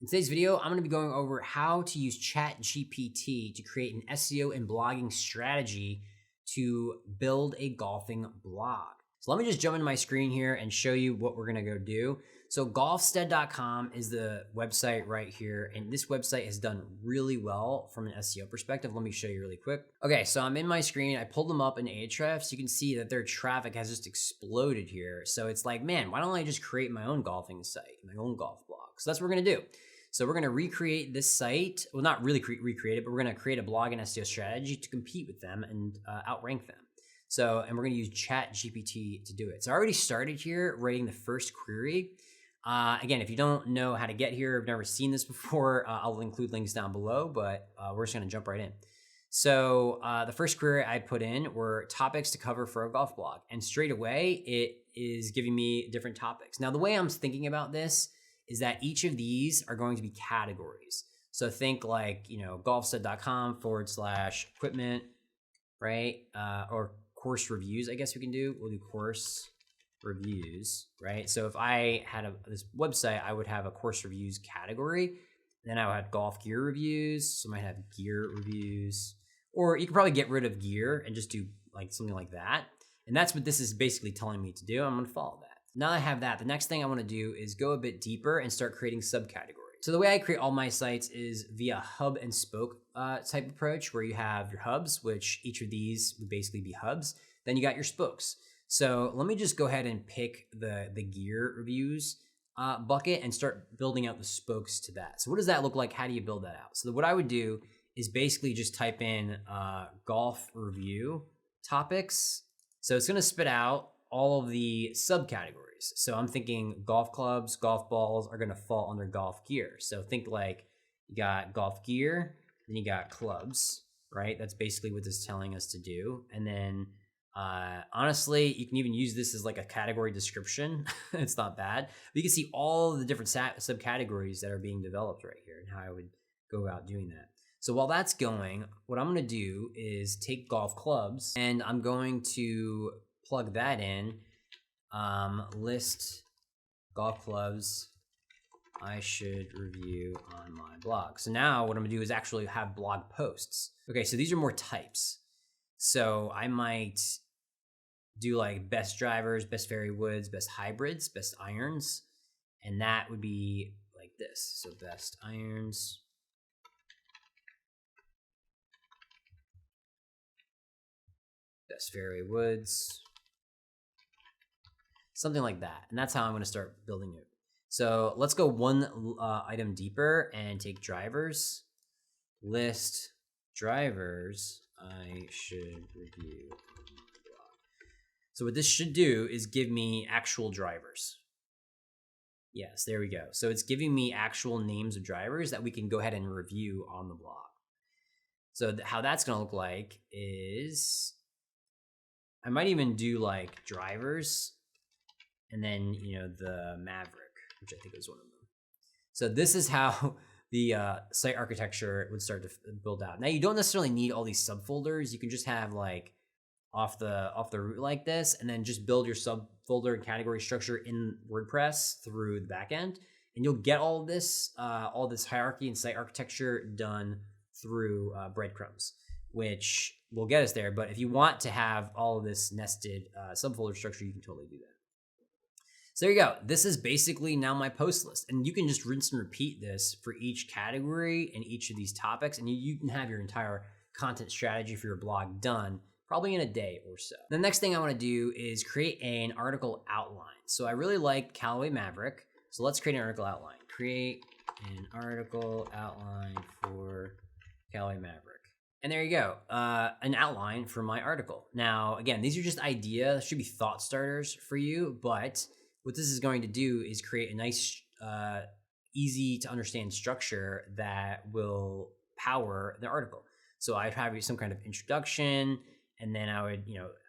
In today's video, I'm going to be going over how to use ChatGPT to create an SEO and blogging strategy to build a golfing blog. So let me just jump into my screen here and show you what we're going to go do. So golfstead.com is the website right here. And this website has done really well from an SEO perspective. Let me show you really quick. Okay, so I'm in my screen. I pulled them up in Ahrefs. You can see that their traffic has just exploded here. So it's like, man, why don't I just create my own golfing site, my own golf blog? So that's what we're going to do. So we're going to recreate this site. Well, not really recreate it, but we're going to create a blog and SEO strategy to compete with them and outrank them. So, and we're going to use ChatGPT to do it. So I already started here writing the first query. Again, if you don't know how to get here, I've never seen this before, I'll include links down below, but we're just going to jump right in. So the first query I put in were topics to cover for a golf blog. And straight away, it is giving me different topics. Now, the way I'm thinking about this is that each of these are going to be categories. So think like, golfstead.com/equipment, right? Or course reviews, I guess we can do. We'll do course reviews, right? So if I had this website, I would have a course reviews category. Then I would have golf gear reviews. So I might have gear reviews, or you could probably get rid of gear and just do like something like that. And that's what this is basically telling me to do. I'm going to follow that. Now that I have that, the next thing I want to do is go a bit deeper and start creating subcategories. So the way I create all my sites is via hub and spoke type approach, where you have your hubs, which each of these would basically be hubs. Then you got your spokes. So let me just go ahead and pick the gear reviews bucket and start building out the spokes to that. So what does that look like? How do you build that out? So what I would do is basically just type in golf review topics. So it's going to spit out all of the subcategories. So I'm thinking golf clubs, golf balls are going to fall under golf gear. So think like you got golf gear, then you got clubs, right? That's basically what this is telling us to do. And then honestly, you can even use this as like a category description. It's not bad. But you can see all the different subcategories that are being developed right here and how I would go about doing that. So while that's going, what I'm going to do is take golf clubs and I'm going to plug that in, list golf clubs I should review on my blog. So now what I'm gonna do is actually have blog posts. Okay, so these are more types. So I might do like best drivers, best fairway woods, best hybrids, best irons, and that would be like this. So best irons, best fairway woods, something like that. And that's how I'm going to start building it. So let's go one item deeper and take drivers, list drivers I should review on my blog. So what this should do is give me actual drivers. Yes, there we go. So it's giving me actual names of drivers that we can go ahead and review on the blog. So how that's going to look like is I might even do like drivers and then, the Maverick, which I think was one of them. So this is how the site architecture would start to build out. Now you don't necessarily need all these subfolders. You can just have like off the root like this, and then just build your subfolder and category structure in WordPress through the backend, and you'll get all this hierarchy and site architecture done through breadcrumbs, which will get us there. But if you want to have all of this nested subfolder structure, you can totally do that. So there you go. This is basically now my post list. And you can just rinse and repeat this for each category and each of these topics. And you can have your entire content strategy for your blog done probably in a day or so. The next thing I want to do is create an article outline. So I really like Callaway Maverick. So let's create an article outline. Create an article outline for Callaway Maverick. And there you go, an outline for my article. Now, again, these are just ideas, should be thought starters for you, but what this is going to do is create a nice, easy to understand structure that will power the article. So I'd have some kind of introduction, and then I would,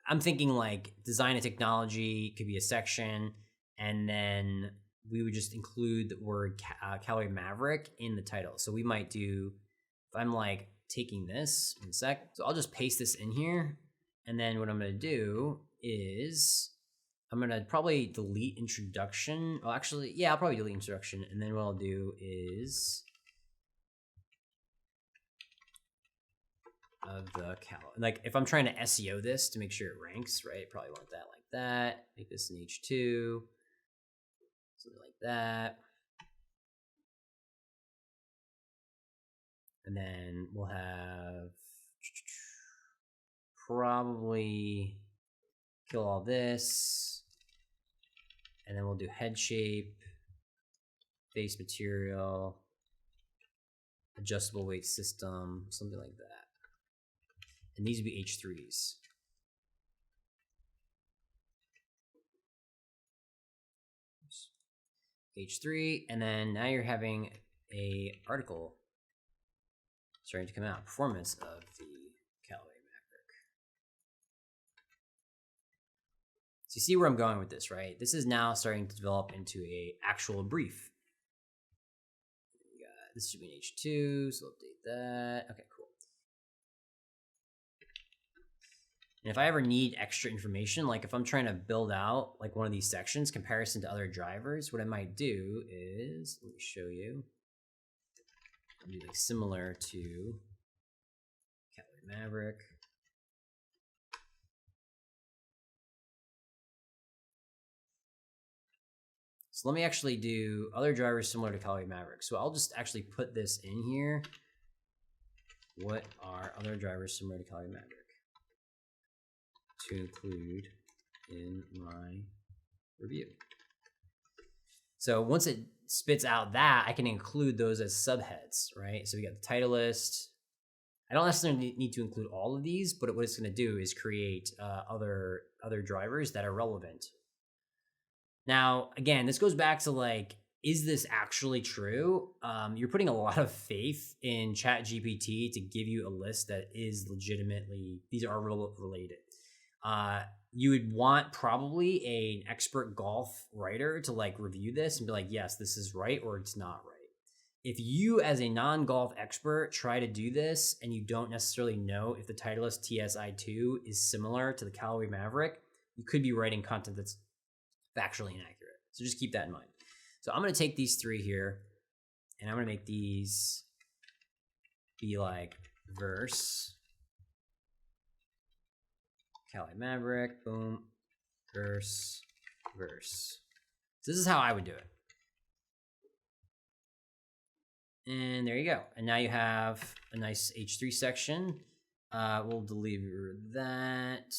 I'm thinking like design and technology could be a section, and then we would just include the word Callaway Maverick in the title. So we might do, if I'm like taking this, one sec. So I'll just paste this in here. And then what I'm going to do is I'm gonna probably delete introduction. Well, actually, yeah, I'll probably delete introduction, and then what I'll do is of the cal. Like if I'm trying to SEO this to make sure it ranks, right? Probably want that like that. Make this an H2, something like that. And then we'll have probably kill all this. And then we'll do head shape, face material, adjustable weight system, something like that. And these would be H3s. H3, and then now you're having a article starting to come out. Performance of the Callaway Maverick. So you see where I'm going with this, right? This is now starting to develop into a actual brief. This should be an H2, so update that. Okay, cool. And if I ever need extra information, like if I'm trying to build out like one of these sections, comparison to other drivers, what I might do is, let me show you. I'll do like similar to Callaway Maverick. So let me actually do other drivers similar to Callaway Maverick. So I'll just actually put this in here. What are other drivers similar to Callaway Maverick to include in my review? So once it spits out that, I can include those as subheads, right? So we got the title list. I don't necessarily need to include all of these, but what it's going to do is create other drivers that are relevant. Now, again, this goes back to like, is this actually true? You're putting a lot of faith in ChatGPT to give you a list that is legitimately, these are related. You would want probably an expert golf writer to like review this and be like, yes, this is right or it's not right. If you as a non-golf expert try to do this and you don't necessarily know if the Titleist TSI2 is similar to the Callaway Maverick, you could be writing content that's factually inaccurate. So just keep that in mind. So I'm going to take these three here and I'm going to make these be like verse, Callaway Maverick, boom, verse, verse. So this is how I would do it. And there you go. And now you have a nice H3 section. We'll deliver that.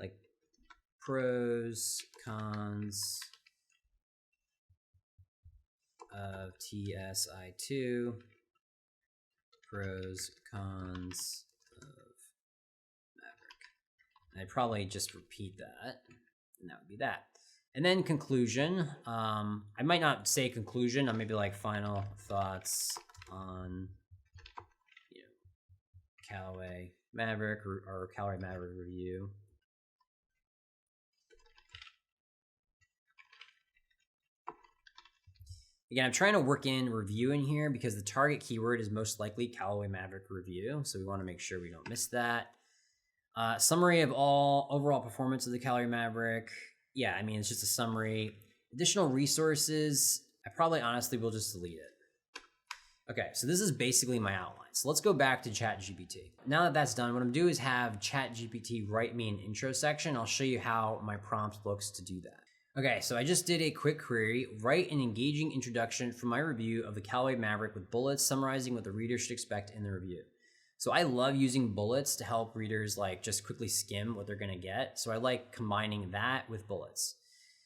Like pros, cons of TSI2. Pros, cons of Maverick. And I'd probably just repeat that. And that would be that. And then conclusion. I might not say conclusion. I maybe like final thoughts on, you know, Callaway Maverick or Callaway Maverick review. Again, I'm trying to work in review in here because the target keyword is most likely Callaway Maverick review. So we want to make sure we don't miss that. Summary of all overall performance of the Callaway Maverick. Yeah, I mean, it's just a summary. Additional resources, I probably honestly will just delete it. Okay, so this is basically my outline. So let's go back to ChatGPT. Now that that's done, what I'm gonna do is have ChatGPT write me an intro section. I'll show you how my prompt looks to do that. Okay, so I just did a quick query. Write an engaging introduction for my review of the Callaway Maverick with bullets summarizing what the reader should expect in the review. So I love using bullets to help readers like just quickly skim what they're gonna get. So I like combining that with bullets.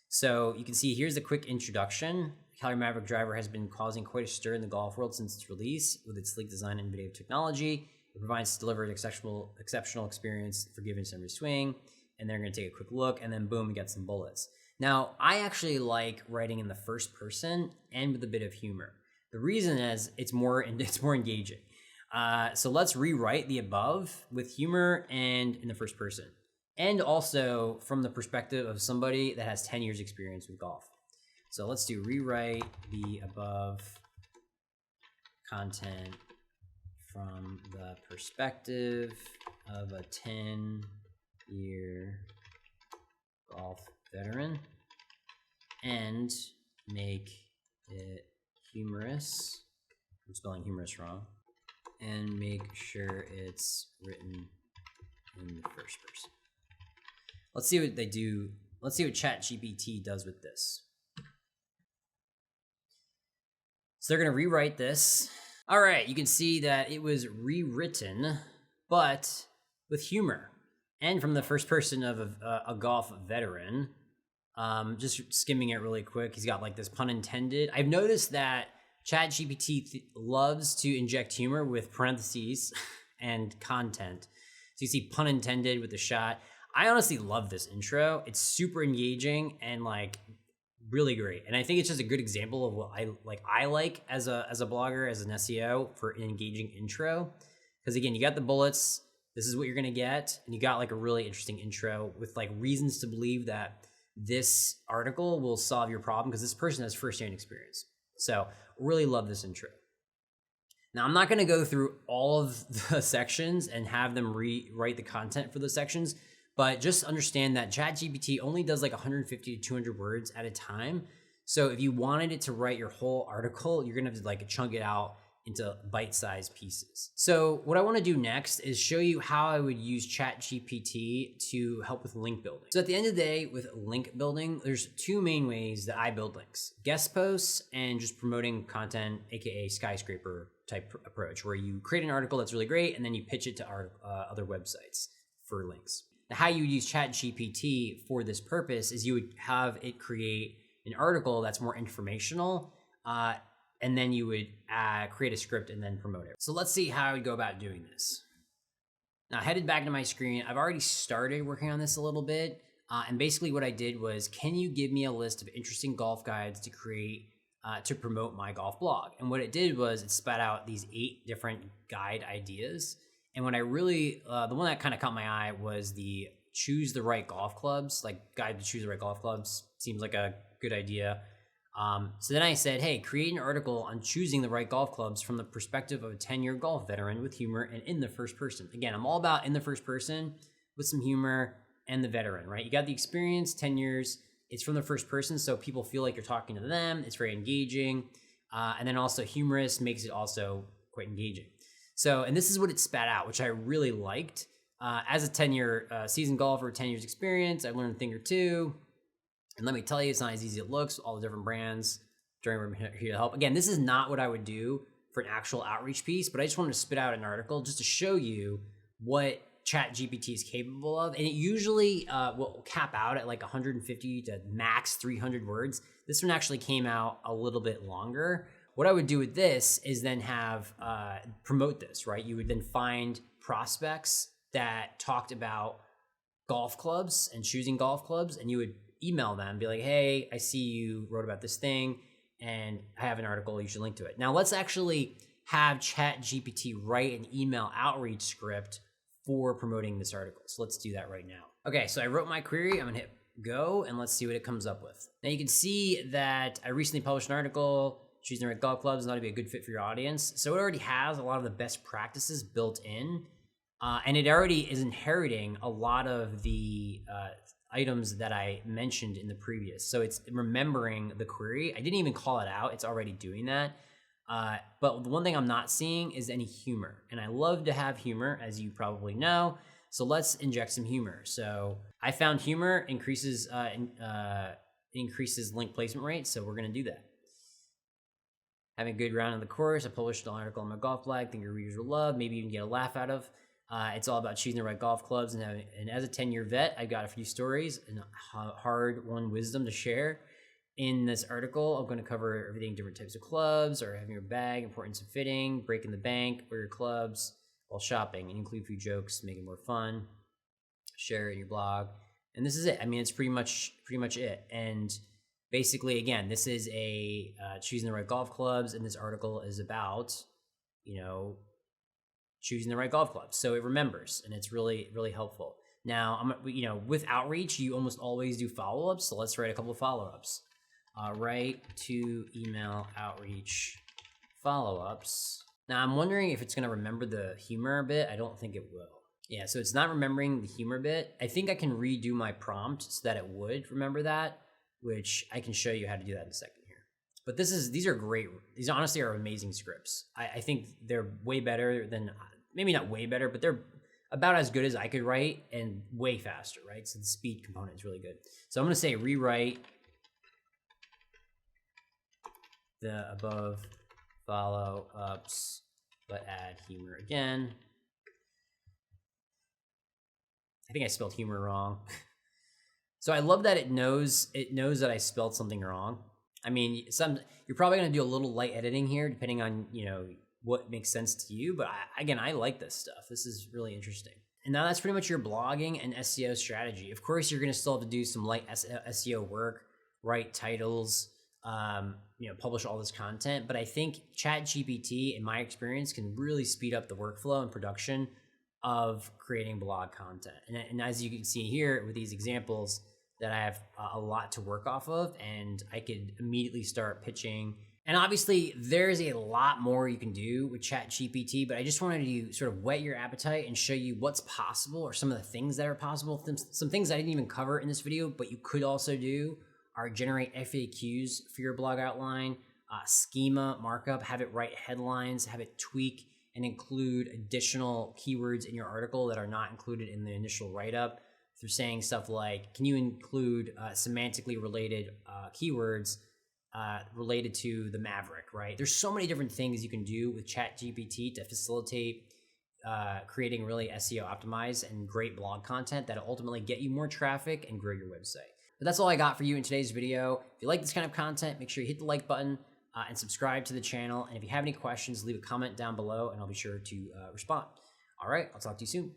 So you can see here's the quick introduction. Callaway Maverick driver has been causing quite a stir in the golf world since its release. With its sleek design and innovative technology, it provides delivered exceptional experience for giving every swing. And they're gonna take a quick look and then boom, we get some bullets. Now, I actually like writing in the first person and with a bit of humor. The reason is it's more engaging. So let's rewrite the above with humor and in the first person. And also from the perspective of somebody that has 10 years experience with golf. So let's do rewrite the above content from the perspective of a 10-year golf veteran and make it humorous. I'm spelling humorous wrong. And make sure it's written in the first person. Let's see what they do. Let's see what ChatGPT does with this. So they're going to rewrite this. All right, you can see that it was rewritten, but with humor and from the first person of a golf veteran. Just skimming it really quick. He's got like this pun intended. I've noticed that ChatGPT loves to inject humor with parentheses and content. So you see pun intended with the shot. I honestly love this intro. It's super engaging and like really great. And I think it's just a good example of what I like as a blogger, as an SEO, for an engaging intro. Because again, you got the bullets. This is what you're gonna get, and you got like a really interesting intro with like reasons to believe that this article will solve your problem because this person has firsthand experience. So really love this intro. Now I'm not going to go through all of the sections and have them rewrite the content for those sections, but just understand that ChatGPT only does like 150 to 200 words at a time. So if you wanted it to write your whole article, you're going to have to like chunk it out into bite-sized pieces. So what I want to do next is show you how I would use ChatGPT to help with link building. So at the end of the day, with link building, there's two main ways that I build links: guest posts and just promoting content, aka skyscraper type approach, where you create an article that's really great and then you pitch it to other websites for links. Now, how you would use ChatGPT for this purpose is you would have it create an article that's more informational, and then you would create a script and then promote it. So let's see how I would go about doing this. Now, headed back to my screen, I've already started working on this a little bit. And basically what I did was, can you give me a list of interesting golf guides to create to promote my golf blog? And what it did was it spat out these 8 different guide ideas. And when I really, the one that kind of caught my eye was the choose the right golf clubs, like guide to choose the right golf clubs. Seems like a good idea. So then I said, hey, create an article on choosing the right golf clubs from the perspective of a 10-year golf veteran with humor and in the first person. Again, I'm all about in the first person with some humor and the veteran, right? You got the experience, 10 years. It's from the first person, so people feel like you're talking to them. It's very engaging. And then also humorous makes it also quite engaging. So, and this is what it spat out, which I really liked. As a 10-year seasoned golfer, 10 years experience, I've learned a thing or two. And let me tell you, it's not as easy as it looks. All the different brands, we're here to help. Again, this is not what I would do for an actual outreach piece, but I just wanted to spit out an article just to show you what ChatGPT is capable of. And it usually will cap out at like 150 to max 300 words. This one actually came out a little bit longer. What I would do with this is then have promote this, right? You would then find prospects that talked about golf clubs and choosing golf clubs, and you would email them, be like, hey, I see you wrote about this thing and I have an article, you should link to it. Now let's actually have ChatGPT write an email outreach script for promoting this article. So let's do that right now. Okay, so I wrote my query, I'm gonna hit go and let's see what it comes up with. Now you can see that I recently published an article, choosing the right golf clubs, not to be a good fit for your audience. So it already has a lot of the best practices built in, and it already is inheriting a lot of the items that I mentioned in the previous. So it's remembering the query. I didn't even call it out. It's already doing that. But the one thing I'm not seeing is any humor. And I love to have humor, as you probably know. So let's inject some humor. So I found humor increases link placement rate. So we're going to do that. Having a good round of the course. I published an article on my golf blog. Think your readers will love. Maybe even get a laugh out of. It's all about choosing the right golf clubs. And as a 10-year vet, I've got a few stories and hard-won wisdom to share. In this article, I'm going to cover everything, different types of clubs, or having your bag, importance of fitting, breaking the bank, wear your clubs while shopping, and include a few jokes, make it more fun, share it in your blog. And this is it. I mean, it's pretty much it. And basically, again, this is a choosing the right golf clubs, and this article is about, choosing the right golf clubs. So it remembers, and it's really, really helpful. Now, with outreach, you almost always do follow-ups. So let's write a couple of follow-ups. Write to email outreach follow-ups. Now, I'm wondering if it's going to remember the humor a bit. I don't think it will. Yeah, so it's not remembering the humor bit. I think I can redo my prompt so that it would remember that, which I can show you how to do that in a second here. But these are great. These honestly are amazing scripts. I think they're way better than, maybe not way better, but they're about as good as I could write and way faster, right? So the speed component is really good. So I'm gonna say rewrite the above follow-ups, but add humor again. I think I spelled humor wrong. So I love that it knows that I spelled something wrong. I mean, you're probably gonna do a little light editing here, depending on what makes sense to you. But I like this stuff. This is really interesting. And now that's pretty much your blogging and SEO strategy. Of course, you're gonna still have to do some light SEO work, write titles, publish all this content. But I think ChatGPT, in my experience, can really speed up the workflow and production of creating blog content. And as you can see here with these examples, that I have a lot to work off of, and I could immediately start pitching. And obviously there's a lot more you can do with ChatGPT, but I just wanted to sort of whet your appetite and show you what's possible, or some of the things that are possible. Some things I didn't even cover in this video, but you could also do are generate FAQs for your blog outline, schema markup, have it write headlines, have it tweak and include additional keywords in your article that are not included in the initial write-up, through saying stuff like, can you include semantically related keywords related to the Maverick, right? There's so many different things you can do with ChatGPT to facilitate creating really SEO optimized and great blog content that'll ultimately get you more traffic and grow your website. But that's all I got for you in today's video. If you like this kind of content, make sure you hit the like button and subscribe to the channel. And if you have any questions, leave a comment down below and I'll be sure to respond. All right, I'll talk to you soon.